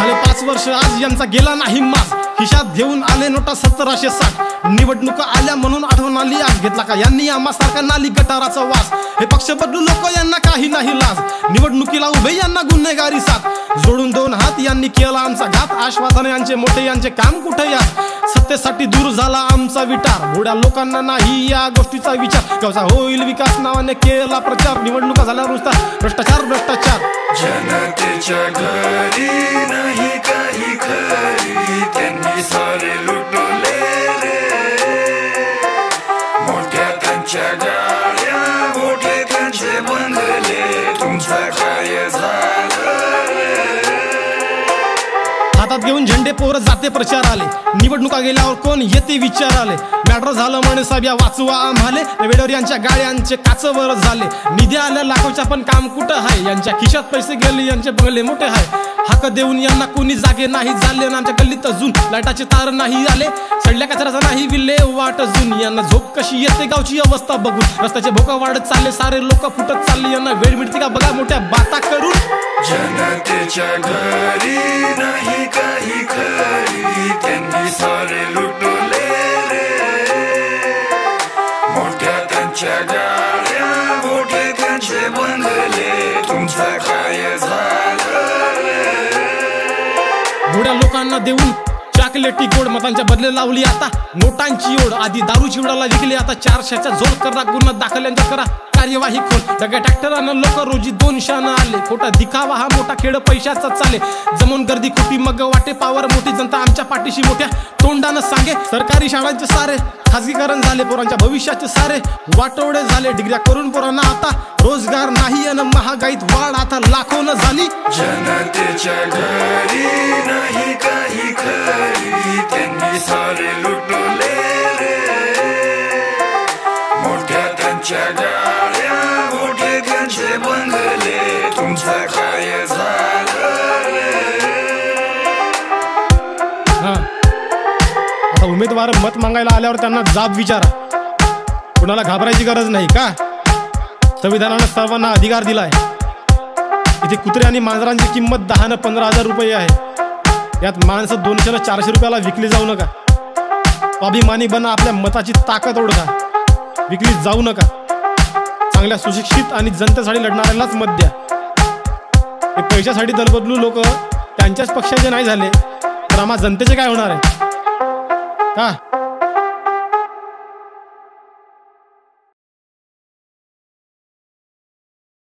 झाले 5 वर्ष आज यांचा गेला नाही मास, खिशात घेऊन आले नोटा 1760. निवडणुका आल्या म्हणून आठवण आली आज, घेतला का यांनी आम्हासारखा नाली गटाराचा वास. हे पक्ष बदलू लोक यांना काही नाही लाज, निवडणुकीला उभे यांना गुन्हेगारी साथ. जोडून 2 हात यांनी केला आमचा घात, आश्वासने यांचे मोठे यांचे काम कुठे यात. सत्तेसाठी दूर झाला आमचा विचार, भोड्या लोकांना नाही या गोष्टीचा विचार. गावचा होईल विकास नावाने केला प्रचार, निवडणुका झाल्या नुसता भ्रष्टाचार भ्रष्टाचार. जनतेच्या घरी नाही काही खरी, त्यांनी सारे लुटले रे. मोठ्या त्यांच्या गाड्या, मोठे त्यांचे बंगले, तुमचा काय झालं रे. हातात घेऊन झेंडे पोर जाते प्रचार आले, निवडणुका गेल्यावर कोण येते विचार आले. मॅटर झालं म्हणे साब्या वाचवा आम्हाले, वेळेवर यांच्या गाड्यांचे काचवर झाले. निधी आल्या लाखोच्या पण काम कुठं आहे, यांच्या खिशात पैसे गेले यांचे बंगले मोठे आहे. हाक देऊन यांना कोणी जागे नाही झाले, आमच्या गल्लीत अजून लाईटाचे तार नाही आले. सडल्या कचऱ्याचा नाही विले वाट अजून, यांना झोप कशी येते गावची अवस्था बघून. रस्त्याचे भोका वाढत चालले, सारे लोक फुटत चालले, यांना वेळ मिळते का बघा मोठ्या बाता करून. जनतेच्या घरी नाही काही खरी, त्यांनी सारे लुटले रे. मोठ्या त्यांच्या गाड्या, मोठे त्यांचे बंगले, तुमचा काय झालं रे. भोड्या लोकांना देऊन चॉकलेटी गोड, मतांच्या बदले लावली आता नोटांची ओढ. आधी दारू चिवडाला विकले, आता 400च्या जोर करा, गुन्हा दाखल यांचा करा कार्यवाही खोल. सगळ्या ट्रॅक्टरांना लोक रोजी 200 आले, खोटा दिखावा हा मोठा खेळ पैशाचा चाले. जमून गर्दी खोटी मग वाटे पावर, मोठी जनता आमच्या पाठीशी मोठ्या तोंडानं सांगे. सरकारी शाळांचे सारे खाजगीकरण झाले, पोरांच्या भविष्याचे सारे वाटोडे झाले. डिग्र्या करून पोरांना आता रोजगार नाही, आणि महागाईत वाढ आता लाखोनं झाली. जनतेच्या घरी नाही काही खरी, त्यांनी सारे लुटले रे. मोठ्या त्यांच्या गाड्या, मोठे त्यांचे बंगले, तुमचा काय झालं रे. आता उमेदवार मत मागायला आल्यावर त्यांना जाब विचारा, कुणाला घाबरायची गरज नाही का. संविधानानं सर्वांना अधिकार दिलाय. इथे कुत्रे आणि मांजरांची किंमत 10 न 15,000 रुपये आहे. यात माणसं 200 न 400 रुपयाला विकली जाऊ नका. स्वाभिमानी बना, आपल्या मताची ताकद ओळखा, विकली जाऊ नका. चांगल्या सुशिक्षित आणि जनतेसाठी लढणाऱ्यालाच मत द्या. हे पैशासाठी दलबदलू लोक त्यांच्याच पक्षाचे नाही झाले तर आम्हा जनतेचे काय होणार आहे का.